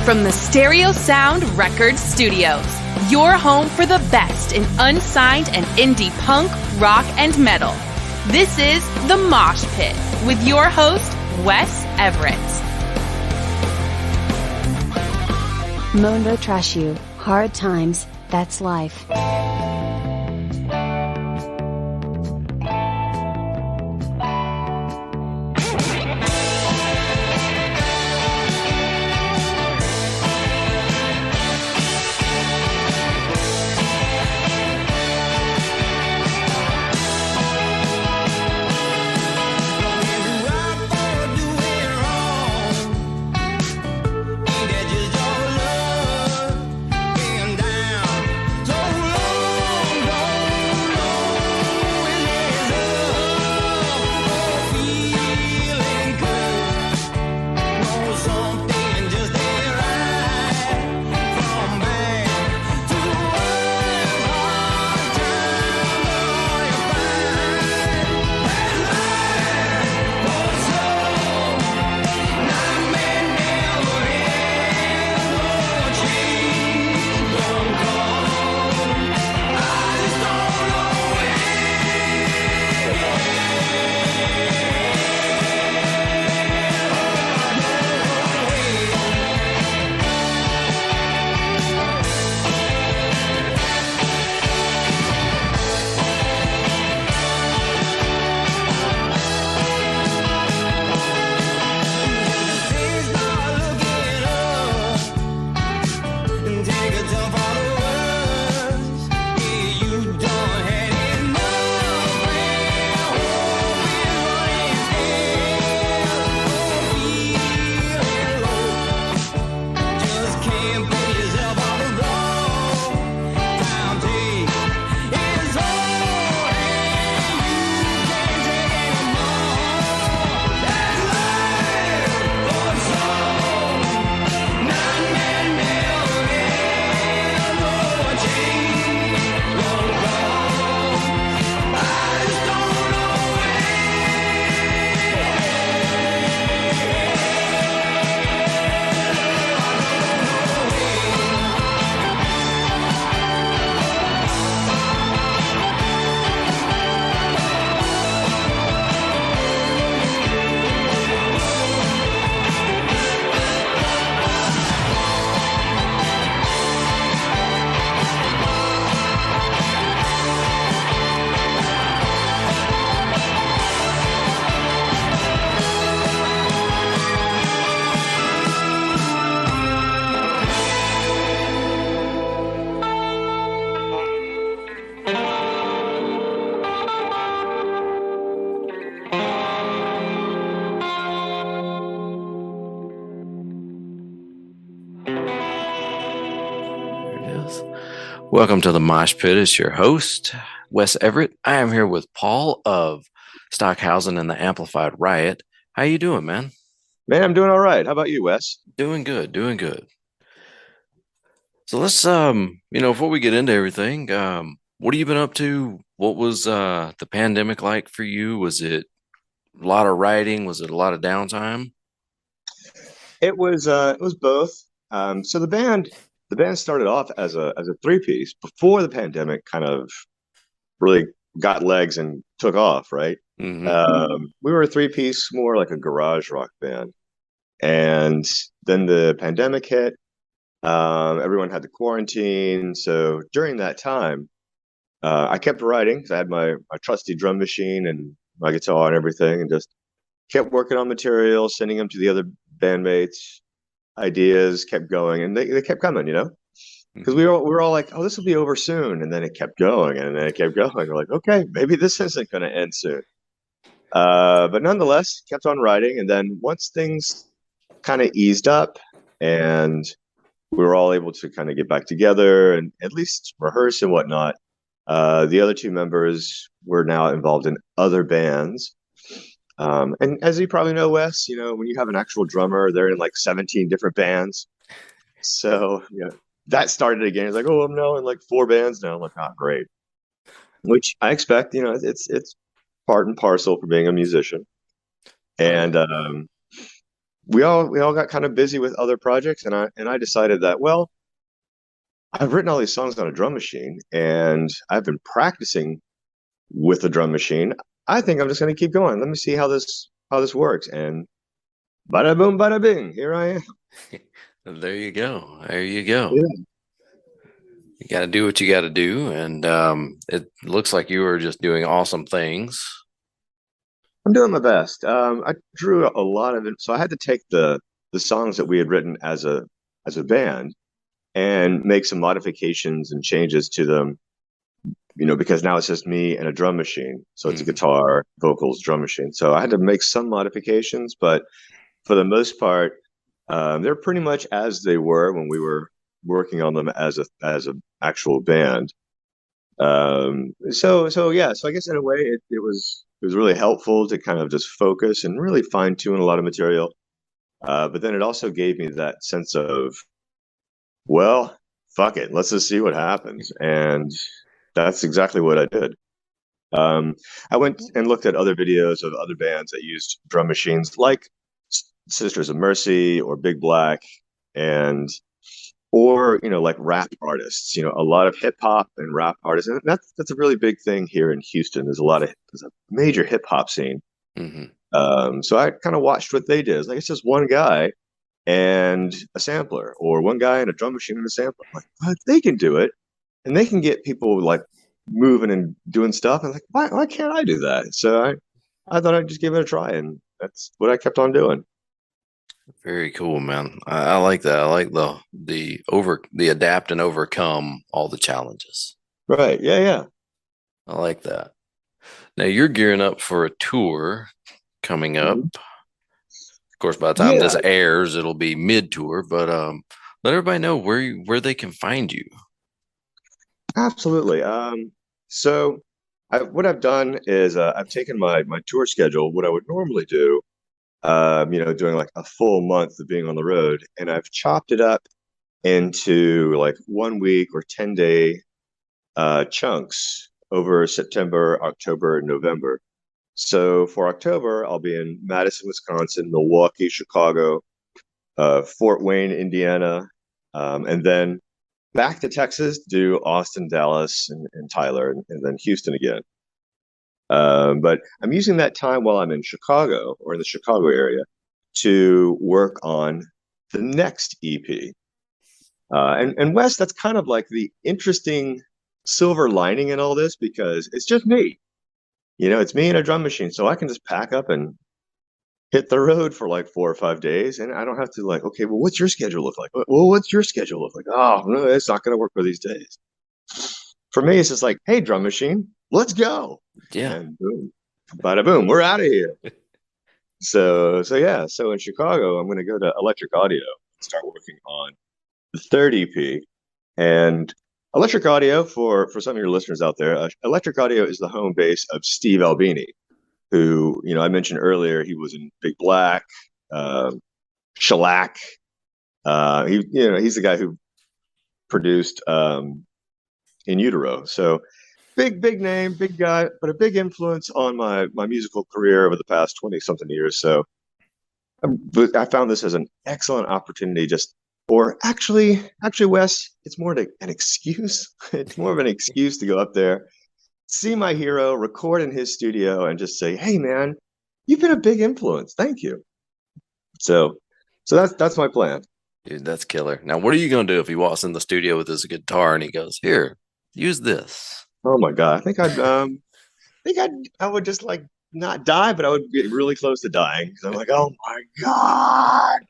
From the Stereo Sound Records Studios, your home for the best in unsigned and indie punk, rock, and metal. This is The Mosh Pit with your host, Wes Everett. Mondo trash you, hard times, that's life. Welcome to the Mosh Pit. It's your host, Wes Everett. I am here with Paul of Stockhausen and the Amplified Riot. How you doing, man? Man, I'm doing all right. How about you, Wes? Doing good, doing good. So let's, before we get into everything, what have you been up to? What was the pandemic like for you? Was it a lot of writing? Was it a lot of downtime? It was both. So the band started off as a three-piece before the pandemic kind of really got legs and took off, right? Mm-hmm. We were a three-piece, more like a garage rock band. And then the pandemic hit. Everyone had to quarantine. So during that time, I kept writing. I had my trusty drum machine and my guitar and everything, and just kept working on material, sending them to the other bandmates. Ideas kept going, and they kept coming, because we were all like, oh, this will be over soon, and then it kept going, and then it kept going. We're like, okay, maybe this isn't going to end soon. But nonetheless, kept on writing, and then once things kind of eased up and we were all able to kind of get back together and at least rehearse and whatnot, the other two members were now involved in other bands. And as you probably know, Wes, when you have an actual drummer, they're in like 17 different bands. So, that started again. It's like, oh, I'm now in like 4 bands now. I'm like, oh, great. Which I expect, it's part and parcel for being a musician. And we all got kind of busy with other projects, and I decided that, well, I've written all these songs on a drum machine, and I've been practicing with the drum machine. I think I'm just going to keep going. Let me see how this works. And bada boom, bada bing, here I am. There you go. There you go. Yeah. You got to do what you got to do, and it looks like you were just doing awesome things. I'm doing my best. I drew a lot of it, so I had to take the songs that we had written as a band and make some modifications and changes to them. Because now it's just me and a drum machine. So it's a Mhm. guitar, vocals, drum machine. So I had to make some modifications, but for the most part, they're pretty much as they were when we were working on them as a actual band. So yeah, so I guess in a way it was really helpful to kind of just focus and really fine tune a lot of material. But then it also gave me that sense of, well, fuck it, let's just see what happens, and that's exactly what I did. Um, I went and looked at other videos of other bands that used drum machines, like Sisters of Mercy or Big Black, and or like rap artists. A lot of hip hop and rap artists, and that's a really big thing here in Houston. There's a major hip hop scene. Hmm. So I kind of watched what they did. Like, it's just one guy and a sampler, or one guy and a drum machine and a sampler. I'm like, but they can do it, and they can get people like moving and doing stuff. And like, why can't I do that? So I thought I'd just give it a try, and that's what I kept on doing. Very cool, man. I like that. I like the adapt and overcome all the challenges. Right? Yeah, yeah. I like that. Now you're gearing up for a tour coming up. Mhm. Of course, by the time Yeah, this airs, it'll be mid tour. But let everybody know where they can find you. absolutely. So what I've done is I've taken my tour schedule, what I would normally do, doing like a full month of being on the road, and I've chopped it up into like 1 week or 10-day chunks over September, October, and November. So for October, I'll be in Madison, Wisconsin, Milwaukee, Chicago, Fort Wayne, Indiana, and then back to Texas, do Austin, Dallas, and Tyler, and then Houston again. But I'm using that time while I'm in Chicago or in the Chicago area to work on the next EP. And Wes, that's kind of like the interesting silver lining in all this, because it's just me. It's me and a drum machine, so I can just pack up and hit the road for like 4 or 5 days, and I don't have to like, okay, well, what's your schedule look like? Well, what's your schedule look like? Oh, no, it's not going to work for these days. For me, it's just like, hey, drum machine, let's go, Yeah. and boom, bada boom, we're out of here. So yeah, so in Chicago, I'm going to go to Electric Audio and start working on the third EP. And Electric Audio, for some of your listeners out there, Electric Audio is the home base of Steve Albini, who I mentioned earlier. He was in Big Black, Shellac. He's the guy who produced In Utero. So big name, big guy, but a big influence on my musical career over the past 20 something years. So but I found this as an excellent opportunity, or actually, Wes, it's more an excuse. It's more of an excuse to go up there, see my hero, record in his studio, and just say, "Hey, man, you've been a big influence. Thank you." So, so that's my plan. Dude, that's killer. Now, what are you gonna do if he walks in the studio with his guitar and he goes, "Here, use this"? Oh my God, I would just like not die, but I would get really close to dying, because I'm like, oh my God.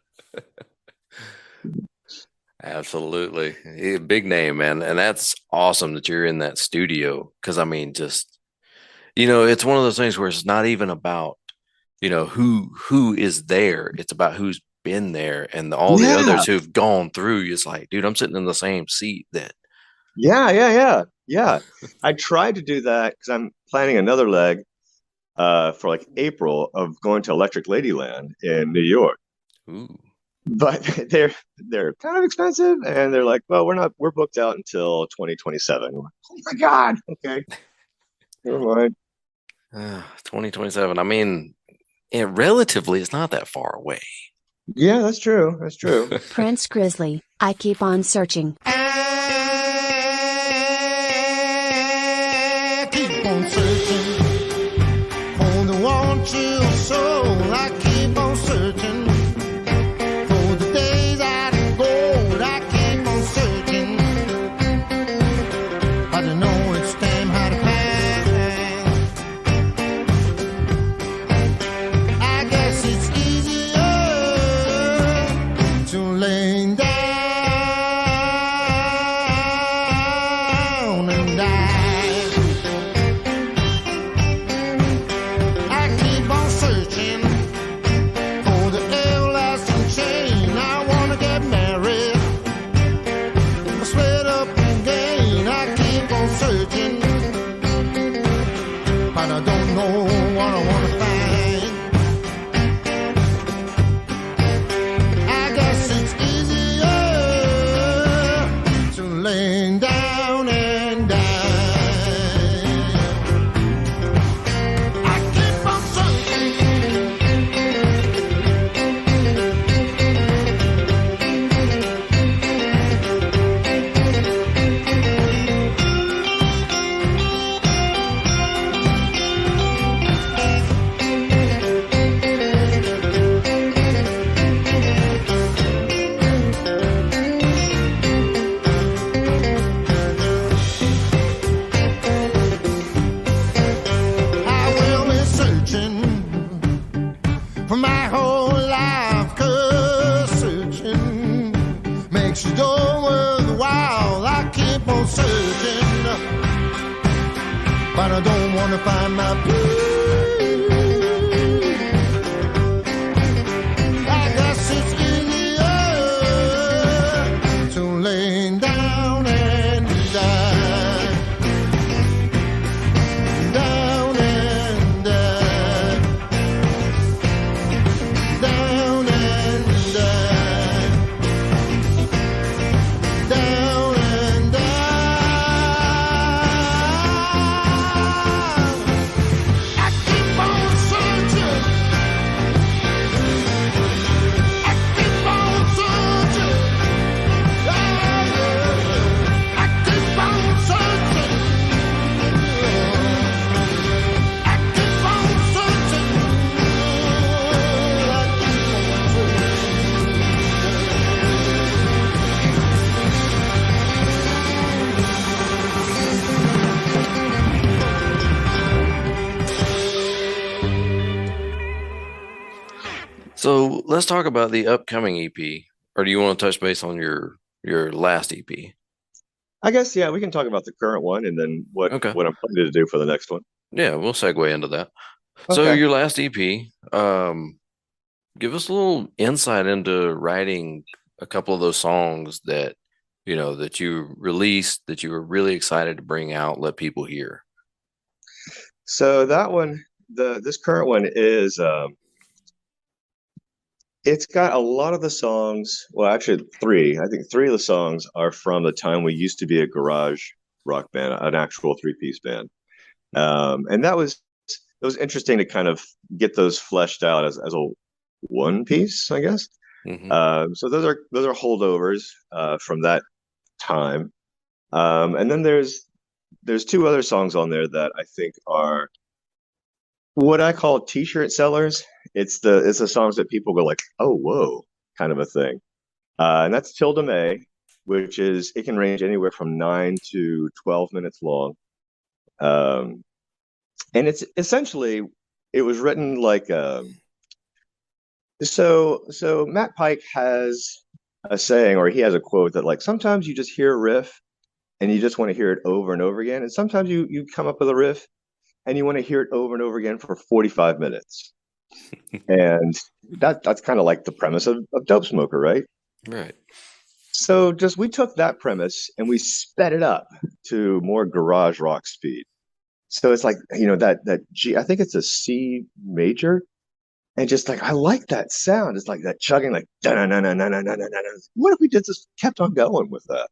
Absolutely. Big name, man. And that's awesome that you're in that studio. Cause I mean, just, it's one of those things where it's not even about, who is there. It's about who's been there, and all the Yeah, others who've gone through. It's like, dude, I'm sitting in the same seat that. yeah. I tried to do that because I'm planning another leg for like April of going to Electric Ladyland in New York. Ooh. But they're kind of expensive, and they're like, well, we're booked out until 2027. I'm like, oh my God. Okay. Never mind. 2027. I mean, relatively, it's not that far away. Yeah, that's true. That's true. Prince Grizzly, I keep on searching. I keep on searching for the one true soul. I keep on searching for the days out of gold. I keep on searching. I don't know it's damn hard to find. I guess it's easier to lay down and die. I keep on searching for the everlasting chain. I wanna get married, split up again. I keep on searching, but I don't know what I wanna find. I guess it's easier to lay down and die. I keep on searching. I will be searching for my whole life, 'cause searching makes the door worthwhile. I keep on searching, but I don't want to find my peace. I guess it's easier to lay down and die. Down and die. Down and die. Down and die. I keep on searching. I keep on searching. I keep on searching. I keep on searching. I keep on So let's talk about the upcoming EP, or do you want to touch base on your last EP? I guess, yeah, we can talk about the current one and then Okay. what I'm planning to do for the next one. Yeah, we'll segue into that. So Okay. your last EP, give us a little insight into writing a couple of those songs that that you released that you were really excited to bring out, let people hear. So that one, this current one is it's got a lot of the songs. Well, actually, three. I think three of the songs are from the time we used to be a garage rock band, an actual three-piece band. And that was it was interesting to kind of get those fleshed out as a one piece, I guess. Hmm. So those are holdovers from that time. And then there's two other songs on there that I think are what I call t-shirt sellers. It's the songs that people go like, oh, whoa, kind of a thing. And that's Tilda May, which is it can range anywhere from 9 to 12 minutes long. And it's essentially it was written like so Matt Pike has a saying, or he has a quote that like sometimes you just hear a riff and you just want to hear it over and over again, and sometimes you come up with a riff and you want to hear it over and over again for 45 minutes. And that's kind of like the premise of Dope Smoker, right? Right. So just we took that premise and we sped it up to more garage rock speed. So it's like, that G, I think it's a C major. And just like, I like that sound. It's like that chugging, like, what if we just kept on going with that?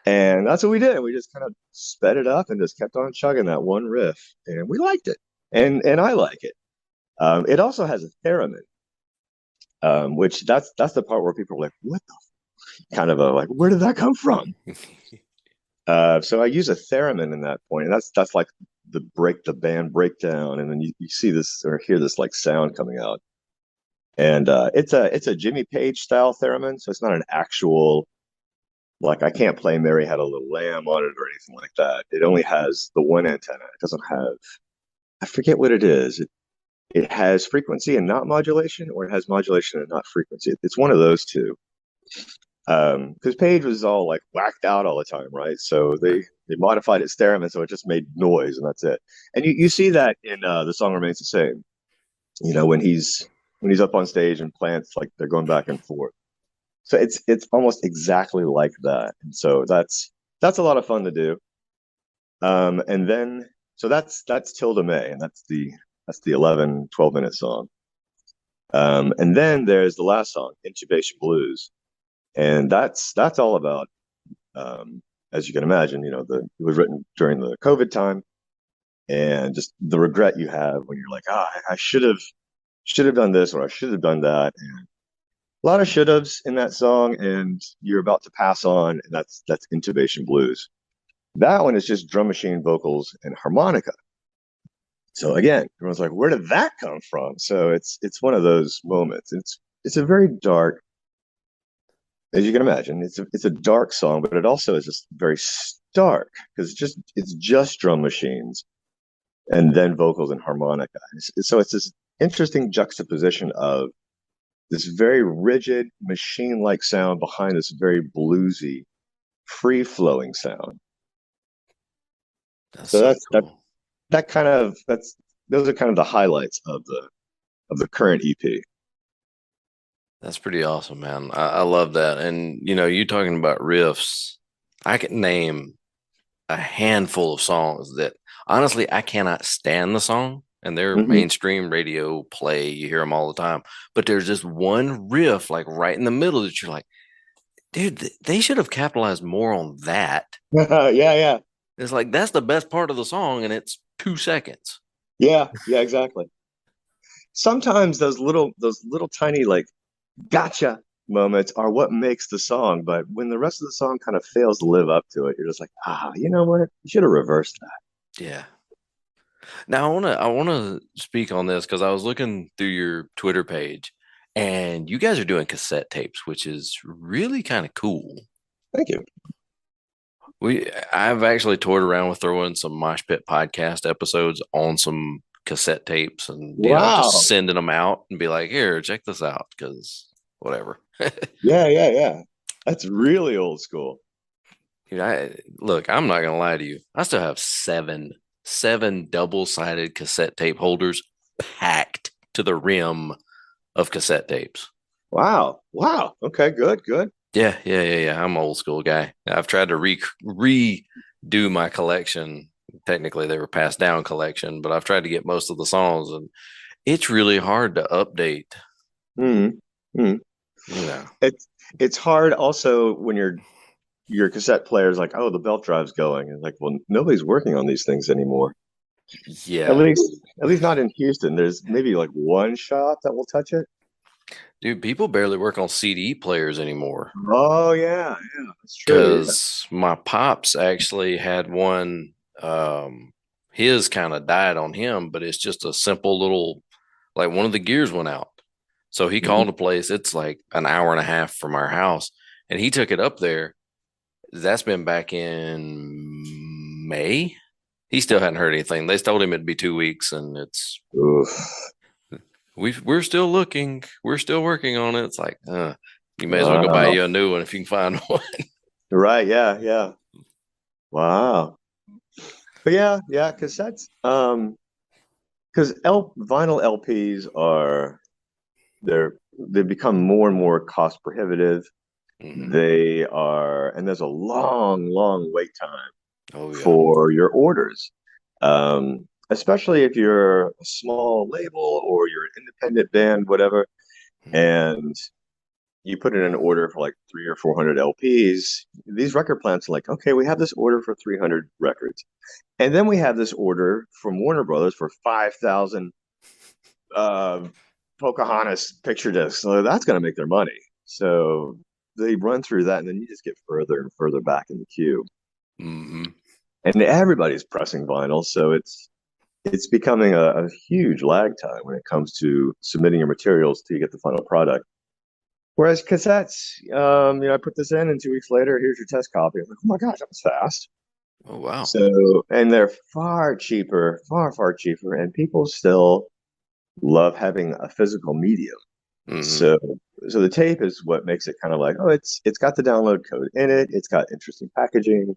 And that's what we did. We just kind of sped it up and just kept on chugging that one riff. And we liked it. And I like it. It also has a theremin. which that's the part where people are like, what the kind of a like, where did that come from? So I use a theremin in that point, and that's like the band breakdown, and then you see this or hear this like sound coming out, and it's a Jimmy Page style theremin, so it's not an actual like I can't play Mary Had a Little Lamb on it or anything like that. It only has the one antenna. It doesn't have I forget what it is. It has frequency and not modulation, or it has modulation and not frequency. It's one of those two. Because Page was all like whacked out all the time, right? So they modified its theremin so it just made noise and that's it. And you see that in The Song Remains the Same. You know, when he's up on stage and plants like they're going back and forth. So it's almost exactly like that. And so that's a lot of fun to do. And then so that's Tilda May, and that's the 11, 12-minute song. And then there's the last song, Intubation Blues. And that's all about, as you can imagine, you know, it was written during the COVID time, and just the regret you have when you're like, I should have done this, or I should have done that, and a lot of should haves in that song, and you're about to pass on, and that's Intubation Blues. That one is just drum machine, vocals, and harmonica. So again, everyone's like, where did that come from? So it's one of those moments. It's a very dark. As you can imagine, it's a dark song, but it also is just very stark because it's just drum machines and then vocals and harmonica. So it's this interesting juxtaposition of this very rigid machine-like sound behind this very bluesy, free-flowing sound. That's so cool. Those are kind of the highlights of the current EP. That's pretty awesome, man. I love that. And, you know, you talking about riffs, I can name a handful of songs that honestly, I cannot stand the song, and they're mainstream radio play. You hear them all the time. But there's just one riff like right in the middle that you're like, dude, they should have capitalized more on that. Yeah. It's like, that's the best part of the song, and it's 2 seconds. Yeah, exactly. Sometimes those little tiny like gotcha moments are what makes the song, but when the rest of the song kind of fails to live up to it, you're just like, you know what? You should have reversed that. Yeah. Now I wanna speak on this because I was looking through your Twitter page, and you guys are doing cassette tapes, which is really kind of cool. Thank you. I've actually toyed around with throwing some Mosh Pit podcast episodes on some cassette tapes, and you know, just sending them out and be like, here, check this out, because whatever. Yeah. That's really old school. Dude, look, I'm not gonna lie to you. I still have seven double-sided cassette tape holders packed to the rim of cassette tapes. Wow. Okay, good. Yeah. I'm an old school guy. I've tried to redo my collection. Technically, they were passed down collection, but I've tried to get most of the songs, and it's really hard to update. You know, it's hard also when your cassette player is like, oh, the belt drive's going, and like, well, nobody's working on these things anymore. Yeah, at least not in Houston. There's maybe like one shop that will touch it. Dude, people barely work on CD players anymore. Oh yeah, that's true. Because my pops actually had one. His kind of died on him, but it's just a simple little, like one of the gears went out. So he called a place. It's like an hour and a half from our house, and he took it up there. That's been back in May. He still hadn't heard anything. They told him it'd be 2 weeks, and it's we're still looking. We're still working on it. It's like, you may as well go buy you a new one if you can find one. Right? Yeah. Wow. But yeah, cassettes. Because vinyl LPs they've become more and more cost prohibitive. They are, and there's a long wait time for your orders. Especially if you're a small label or you're an independent band, whatever, and you put in an order for like 300 or 400 LPs. These record plants are like, okay, we have this order for 300 records, and then we have this order from Warner Brothers for 5,000 Pocahontas picture disc. So that's going to make their money. So they run through that, and then you just get further and further back in the queue. Mm-hmm. And everybody's pressing vinyl, so it's becoming a huge lag time when it comes to submitting your materials to get the final product. Whereas cassettes, I put this in, and 2 weeks later, here's your test copy. I'm like, oh my gosh, that was fast. Oh wow. So, and they're far cheaper, far cheaper, and people still love having a physical medium. Mm-hmm. So the tape is what makes it kind of like, oh, it's got the download code in it. It's got interesting packaging.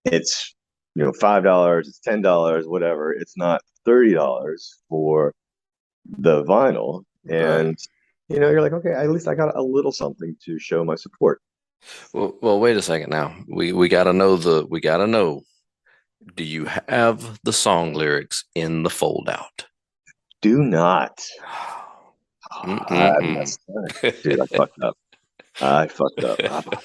It's $5, it's $10, whatever. It's not $30 for the vinyl, and Right. you're like, okay, at least I got a little something to show my support. Well, wait a second now. We gotta know do you have the song lyrics in the fold out? Do not. I Mm-mm-mm. messed up. Dude, I fucked up. I fucked up.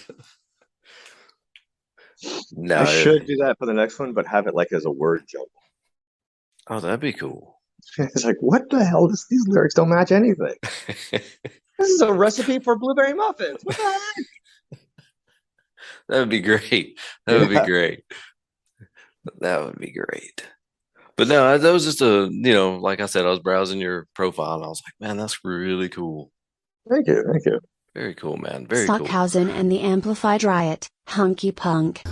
No, I should do that for the next one, but have it like as a word jumble. oh, that'd be cool. It's like, what the hell? These lyrics don't match anything. This is a recipe for blueberry muffins. What the heck? That would be great. That would be great. That would be great. But no, that was just like I said, I was browsing your profile and I was like, man, that's really cool. Thank you. Very cool, man. Very cool. Stockhausen and the Amplified Riot, Hunky Punk.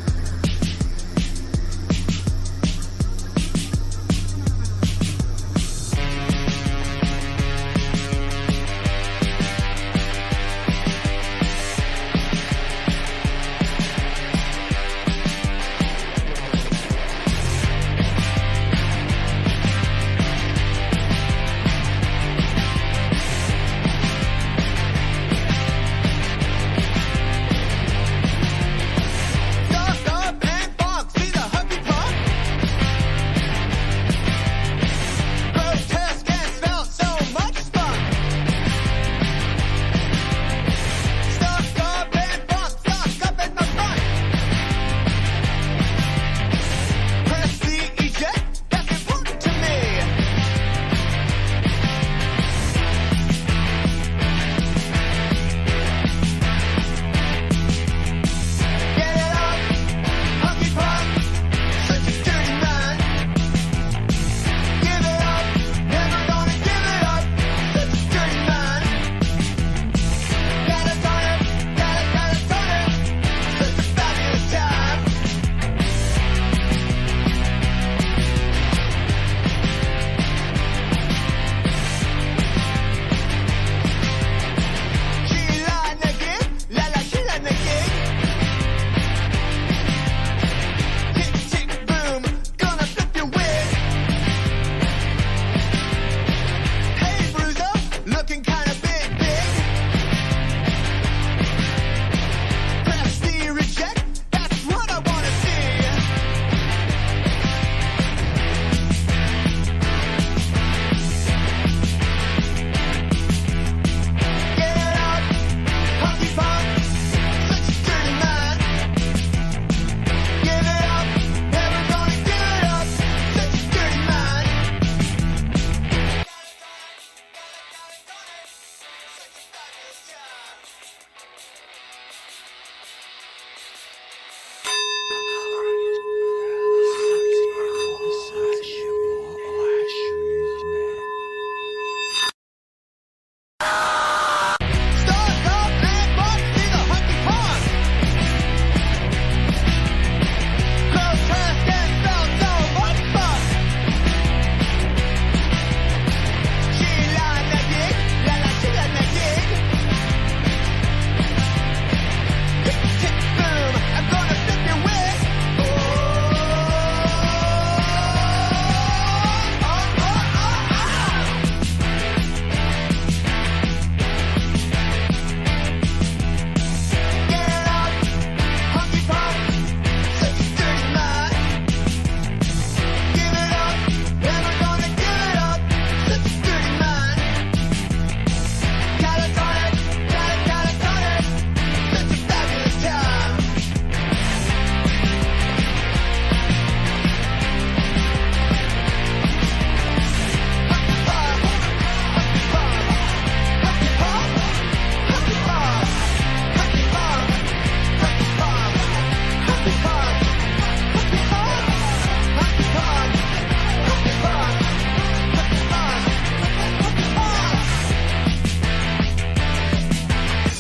Stockhausen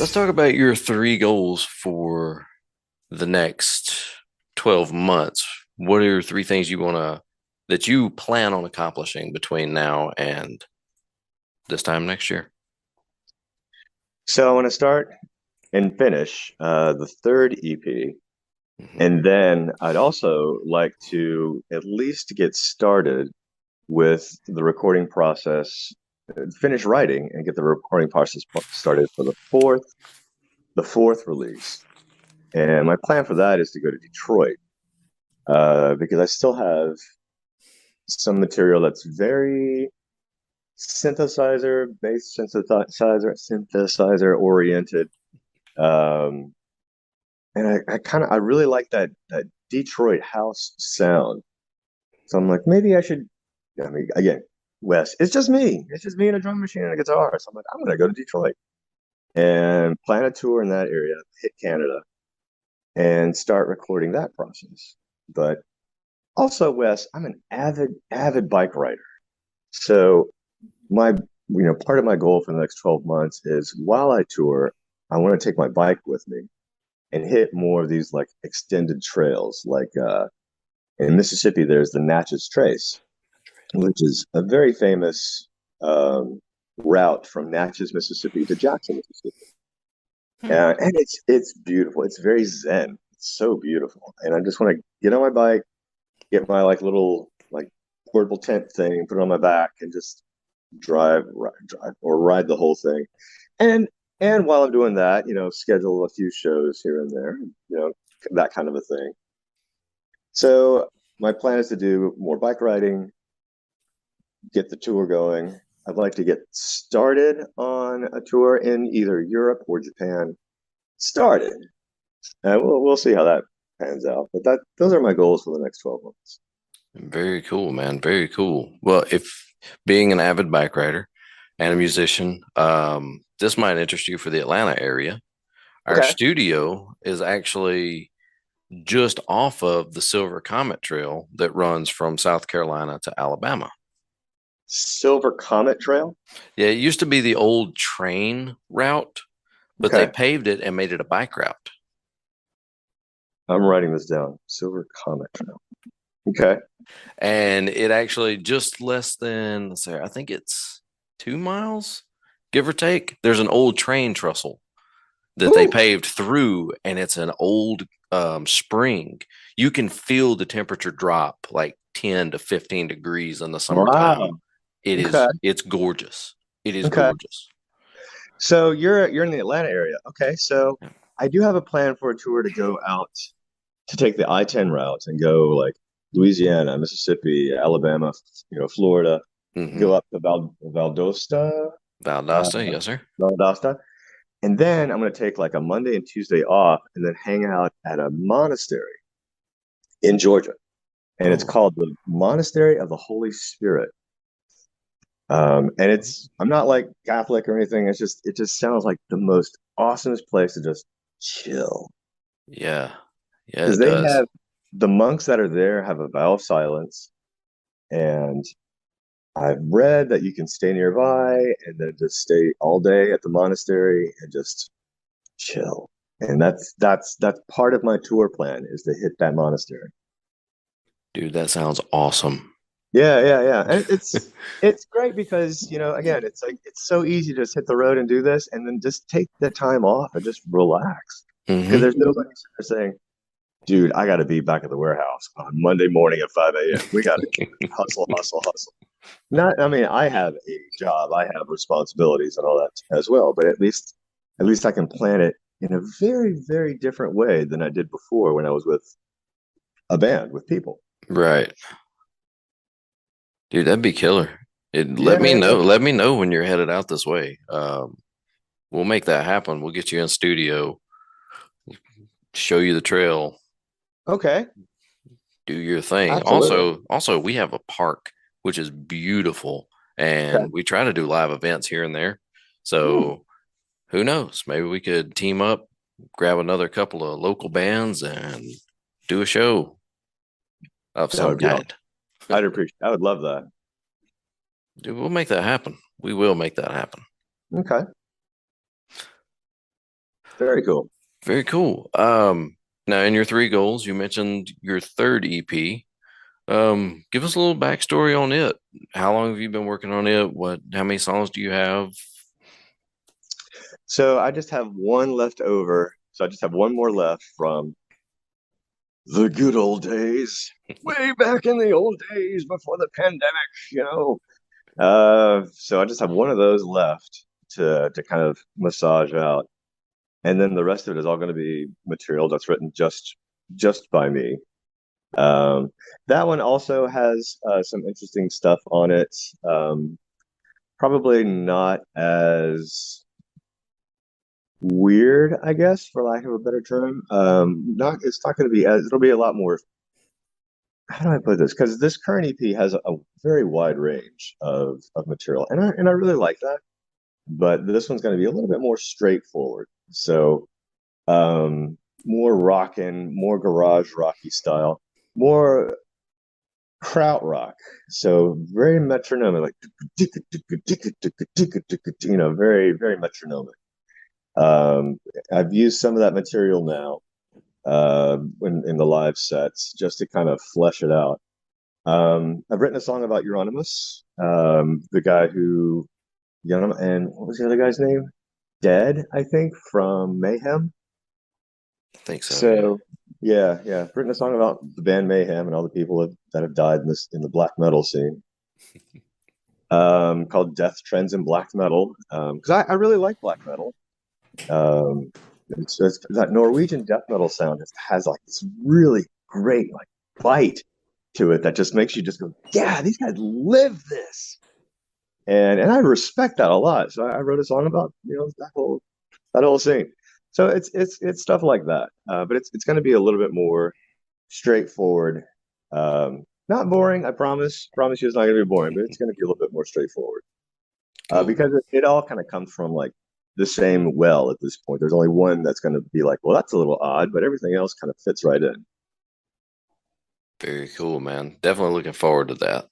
let's talk about your three goals for the next 12 months. What are three things that you plan on accomplishing between now and this time next year? So I want to start and finish the third EP. Mhm. And then I'd also like to at least get started with the recording process, finish writing and get the recording process started for the fourth release. And my plan for that is to go to Detroit because I still have some material that's very synthesizer oriented. Um, and I really like that Detroit house sound. So I'm like, maybe I should. I mean, again, Wes, it's just me. It's just me and a drum machine and a guitar. So I'm like, I'm gonna go to Detroit and plan a tour in that area, hit Canada, and start recording that process. But also, Wes, I'm an avid bike rider. So my part of my goal for the next 12 months is while I tour, I want to take my bike with me and hit more of these like extended trails. Like in Mississippi, there's the Natchez Trace, which is a very famous route from Natchez, Mississippi to Jackson, Mississippi. Hmm. And it's beautiful. It's very zen. It's so beautiful. And I just want to get on my bike, get my like little like portable tent thing, put it on my back, and just drive or ride the whole thing. And and while I'm doing that, schedule a few shows here and there, that kind of a thing. So my plan is to do more bike riding, get the tour going. I'd like to get started on a tour in either Europe or Japan. Started, and we'll see how that pans out. But those are my goals for the next 12 months. Very cool, man. Very cool. Well, if being an avid bike rider and a musician, this might interest you for the Atlanta area. Our Okay. studio is actually just off of the Silver Comet Trail that runs from South Carolina to Alabama. Silver Comet Trail. Yeah, it used to be the old train route, but they Okay. paved it and made it a bike route. I'm writing this down. Silver Comet Trail. Okay. And it actually just less than, let's say, I think it's 2 miles, give or take. There's an old train trestle that they Ooh. paved through, and it's an old spring. You can feel the temperature drop like 10 to 15 degrees in the summertime. Wow. Okay. It's gorgeous. It is Okay. gorgeous. So you're in the Atlanta area. Okay. So Yeah. I do have a plan for a tour to go out to take the I-10 route and go like Louisiana, Mississippi, Alabama, Florida, Mm-hmm. go up to Valdosta, uh, Valdosta, yes, sir. Valdosta, and then I'm going to take like a Monday and Tuesday off and then hang out at a monastery in Georgia. And it's Oh, called the Monastery of the Holy Spirit. And I'm not like Catholic or anything. It just sounds like the most awesomest place to just chill. yeah. Yeah, Because it does. the monks that are there have a vow of silence. And I've read that you can stay nearby and then just stay all day at the monastery and just chill. And that's part of my tour plan is to hit that monastery. Dude, that sounds awesome. Yeah, yeah, yeah. And it's great because, again, it's like it's so easy to just hit the road and do this and then just take the time off and just relax. Because Hmm. there's nobody saying, dude, I gotta be back at the warehouse on Monday morning at 5 a.m. We gotta hustle, hustle, hustle. Not, I mean, I have a job, I have responsibilities and all that as well, but at least I can plan it in a very, very different way than I did before when I was with a band with people. Right. Dude, that'd be killer. Yeah, yeah, yeah. Let me know when you're headed out this way. We'll make that happen. We'll get you in studio, show you the trail, Okay, do your thing. absolutely. Also, we have a park which is beautiful, Okay. and we try to do live events here and there. Hmm. So who knows? Maybe we could team up, grab another couple of local bands, and do a show of That some would be kind. awesome. I would love that. Dude, we'll make that happen. We will make that happen. Okay. Very cool. Very cool. Now in your three goals, you mentioned your third EP. Give us a little backstory on it. How long have you been working on it? How many songs do you have? So I just have one left over. So I just have one more left from the good old days, way back in the old days before the pandemic. So I just have one of those left to kind of massage out, and then the rest of it is all going to be material that's written just by me. Um, that one also has some interesting stuff on it. Probably not as weird, I guess, for lack of a better term. Not It's not going to be as it'll be a lot more. How do I put this? Because this current EP has a very wide range of material, and I really like that. But this one's going to be a little bit more straightforward. So, more rockin', more garage rocky style, more krautrock. So very metronomic, like very very metronomic. I've used some of that material now in the live sets just to kind of flesh it out. I've written a song about Euronymous, the guy who, and what was the other guy's name? Dead, I think, from Mayhem. I think so. So yeah. I've written a song about the band Mayhem and all the people that have died in the black metal scene. Called Death Trends in Black Metal. Because I really like black metal. It's that Norwegian death metal sound has like this really great like bite to it that just makes you just go, yeah, these guys live this, and I respect that a lot. So I wrote a song about that whole scene. So it's stuff like that, but it's going to be a little bit more straightforward. Not boring, I promise. Promise you, it's not going to be boring, but it's going to be a little bit more straightforward because it all kind of comes from like the same well at this point. There's only one that's going to be like, well, that's a little odd, but everything else kind of fits right in. Very cool, man. Definitely looking forward to that.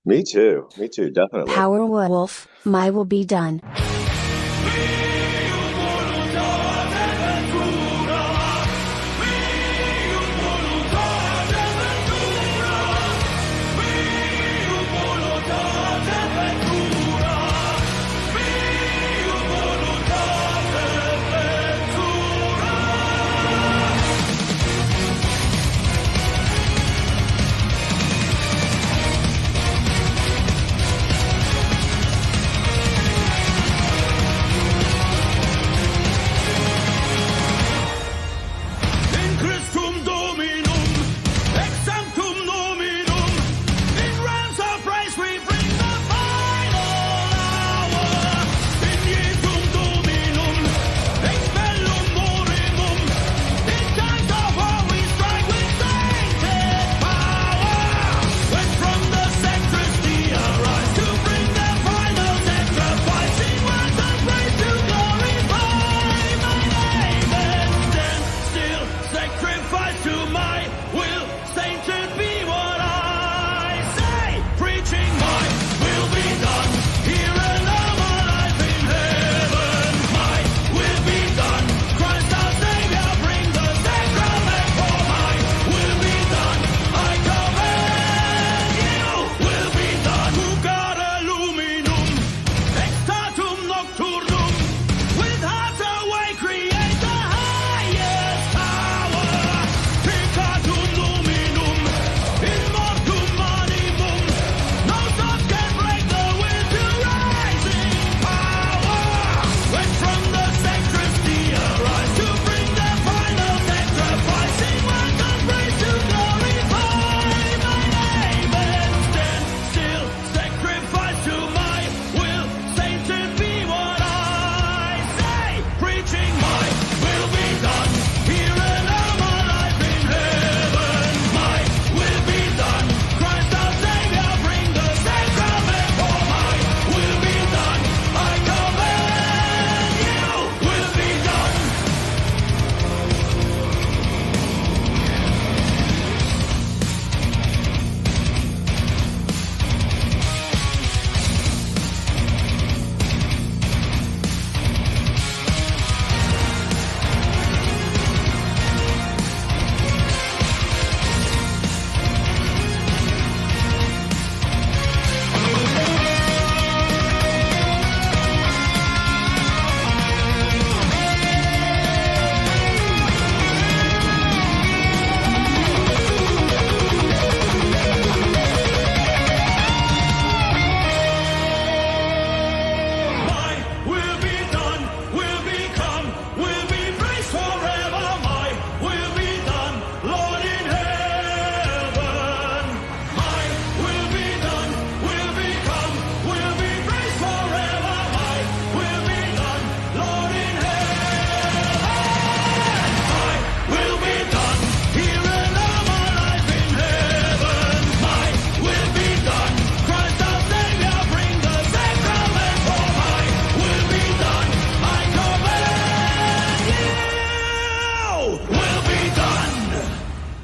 Me too, definitely. Power Wolf, my will be done.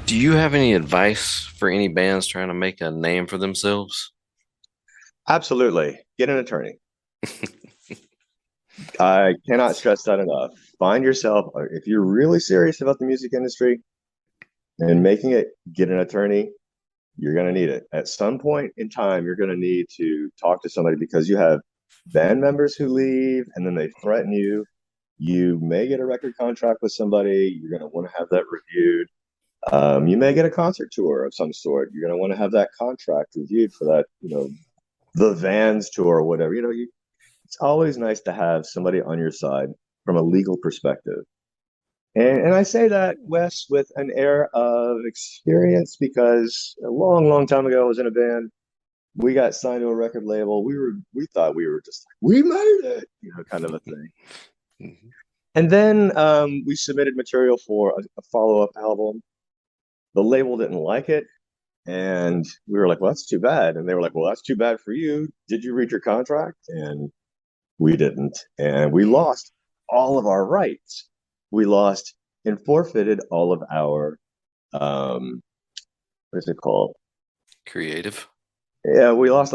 Do you have any advice for any bands trying to make a name for themselves? Absolutely. Get an attorney. I cannot stress that enough. Find yourself, if you're really serious about the music industry and making it, get an attorney. You're going to need it. At some point in time, you're going to need to talk to somebody because you have band members who leave and then they threaten you. You may get a record contract with somebody. You're going to want to have that reviewed. You may get a concert tour of some sort. You're going to want to have that contract reviewed for that, the Vans tour or whatever. It's always nice to have somebody on your side from a legal perspective. And I say that, Wes, with an air of experience because a long, long time ago I was in a band. We got signed to a record label. We thought we were just like, we made it, kind of a thing. Mhm. And then we submitted material for a follow-up album. The label didn't like it. And we were like, well, that's too bad. And they were like, well, that's too bad for you. Did you read your contract? And we didn't. And we lost all of our rights. We lost and forfeited all of our, what is it called? Creative. Yeah, we lost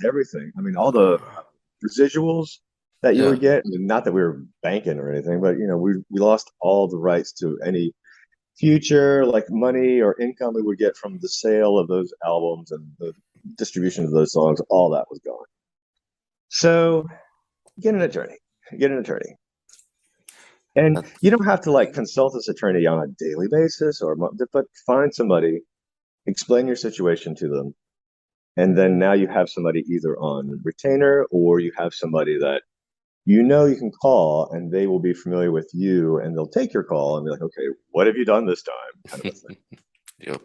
everything. I mean, all the residuals that you Yeah. would get, not that we were banking or anything, but we lost all the rights to any future like money or income we would get from the sale of those albums and the distribution of those songs. All that was gone. So get an attorney. Get an attorney. And you don't have to like consult this attorney on a daily basis but find somebody, explain your situation to them. And then now you have somebody either on retainer or you have somebody that you can call and they will be familiar with you and they'll take your call and be like, okay, what have you done this time? Kind of a thing. Yep.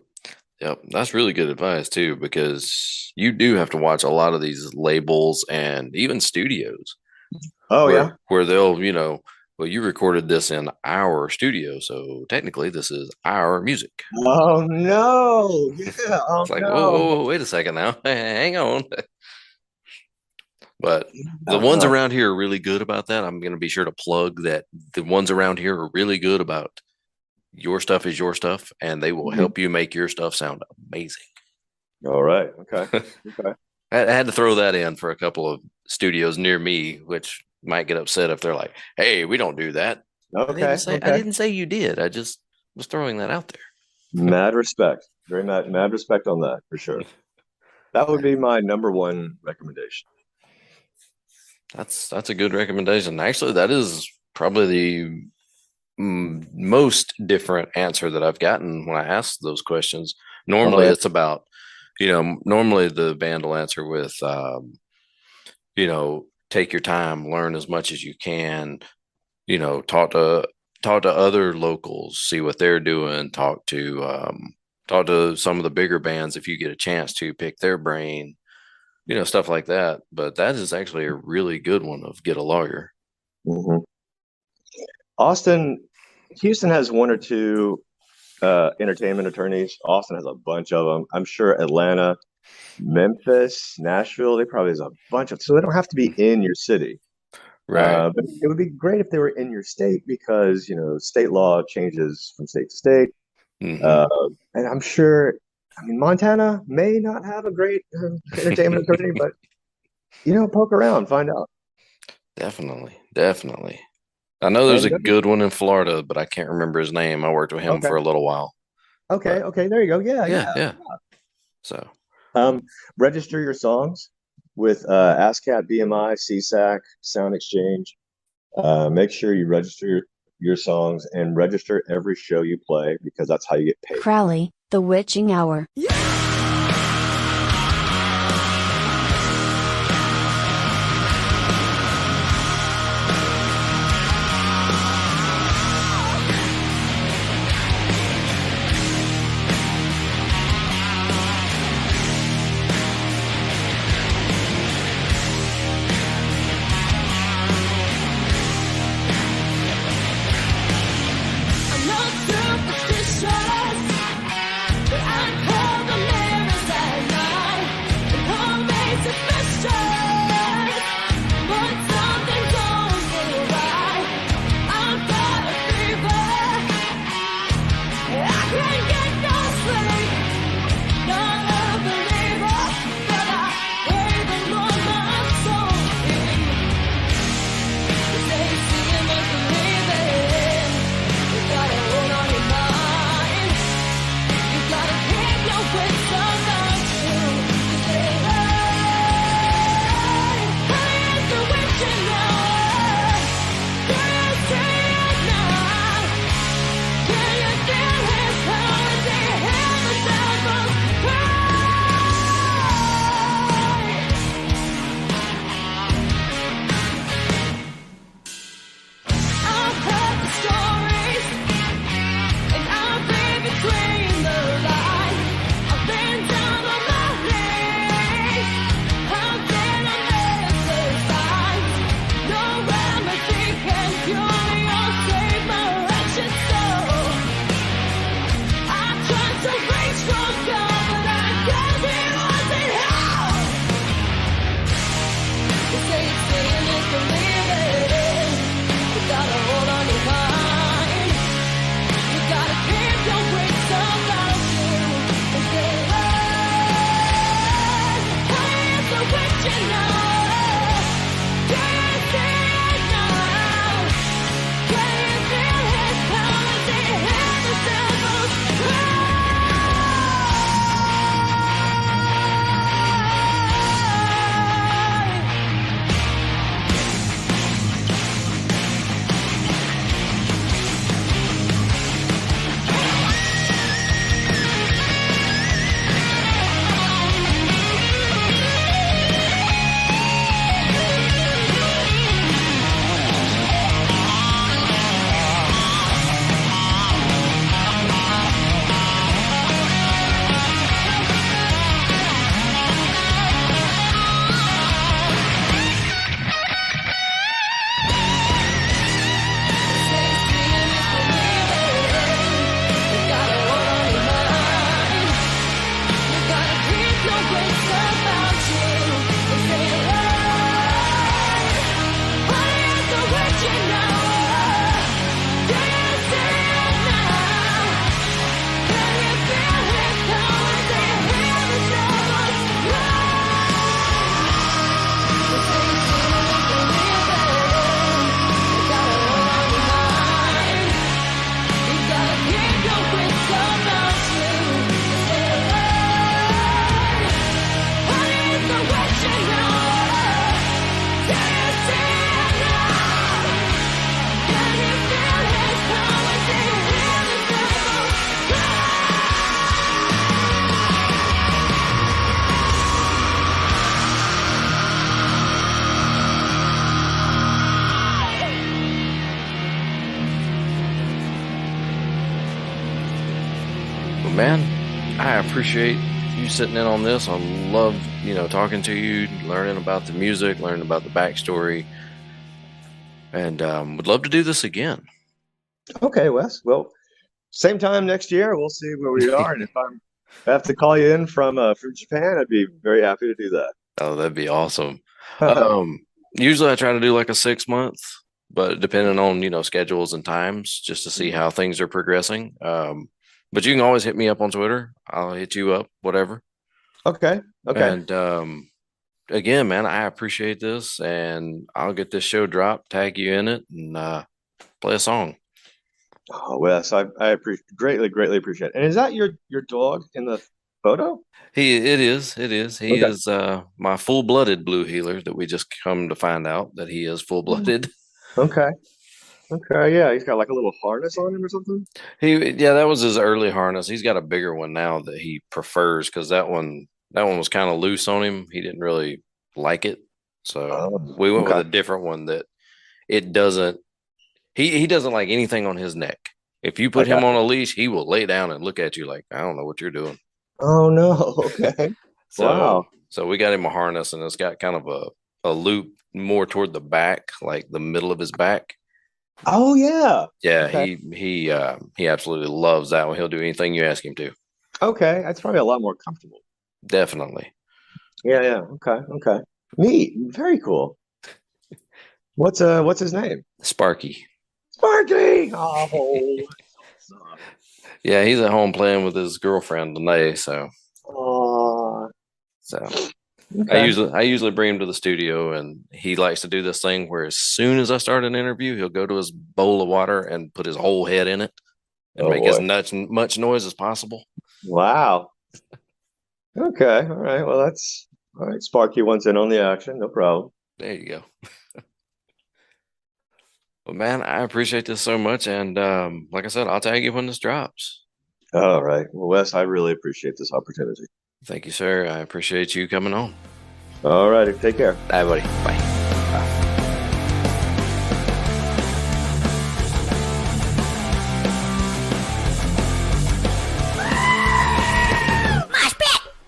Yep. That's really good advice too, because you do have to watch a lot of these labels and even studios. Oh, yeah. Where they'll, well, you recorded this in our studio, so technically this is our music. Oh, no. Yeah. Oh, It's like, no. whoa, wait a second now. Hang on. But the Oh, ones no. around here are really good about that. I'm going to be sure to plug that the ones around here are really good about your stuff is your stuff, and they will help you make your stuff sound amazing. All right. Okay. Okay. I had to throw that in for a couple of studios near me, which might get upset if they're like, hey, we don't do that. Okay. I didn't say you did. I just was throwing that out there. Mad respect. Very mad respect on that for sure. That would be my number one recommendation. That's a good recommendation. Actually, that is probably the most different answer that I've gotten when I ask those questions. Normally, it's about, normally the band will answer with, take your time, learn as much as you can, talk to other locals, see what they're doing, talk to some of the bigger bands if you get a chance to pick their brain, stuff like that. But that is actually a really good one of get a lawyer. Mm-hmm. Houston has one or two entertainment attorneys. Austin has a bunch of them. I'm sure Atlanta, Memphis, Nashville, they probably has a bunch of, so they don't have to be in your city. Right. But it would be great if they were in your state because, state law changes from state to state. Mm-hmm. And I'm sure, Montana may not have a great entertainment attorney, but, poke around, find out. Definitely. I know there's a good one in Florida, but I can't remember his name. I worked with him for a little while. Okay. There you go. Yeah. So, register your songs with ASCAP, BMI, CSAC, Sound Exchange. Make sure you register your songs and register every show you play because that's how you get paid. Crowley, the witching hour. I'm not superstitious, but I'm cold. Well, man, I appreciate you sitting in on this. I love, talking to you, learning about the music, learning about the backstory, and would love to do this again. Okay, Wes. Well, same time next year, we'll see where we are. And if I have to call you in from Japan, I'd be very happy to do that. Oh, that'd be awesome. Usually I try to do like a 6 month, but depending on, schedules and times, just to see how things are progressing. But you can always hit me up on Twitter. I'll hit you up, whatever. Okay. And again, man, I appreciate this, and I'll get this show dropped, tag you in it, and play a song. Oh, Wes, I greatly appreciate it. And is that your dog in the photo? It is. He is my full-blooded blue heeler that we just come to find out that he is full-blooded. Okay. Yeah, he's got like a little harness on him or something. That was his early harness. He's got a bigger one now that he prefers because that one was kind of loose on him. He didn't really like it, so we went with a different one that it doesn't. He doesn't like anything on his neck. If you put him on a leash, he will lay down and look at you like, I don't know what you're doing. Oh no! Okay. Wow. So we got him a harness, and it's got kind of a loop more toward the back, like the middle of his back. Oh yeah. Yeah, okay. he absolutely loves that one. He'll do anything you ask him to. Okay, that's probably a lot more comfortable. Definitely. Yeah. Okay. Neat. Very cool. What's his name? Sparky. Sparky. Oh. Yeah, he's at home playing with his girlfriend today. So. Okay. I usually bring him to the studio, and he likes to do this thing where as soon as I start an interview, he'll go to his bowl of water and put his whole head in it and make as much noise as possible. Wow. Okay. All right. Well, that's all right. Sparky wants in on the action. No problem. There you go. Well, man, I appreciate this so much. And like I said, I'll tag you when this drops. All right. Well, Wes, I really appreciate this opportunity. Thank you, sir. I appreciate you coming on. All right. Take care. Bye, buddy. Bye.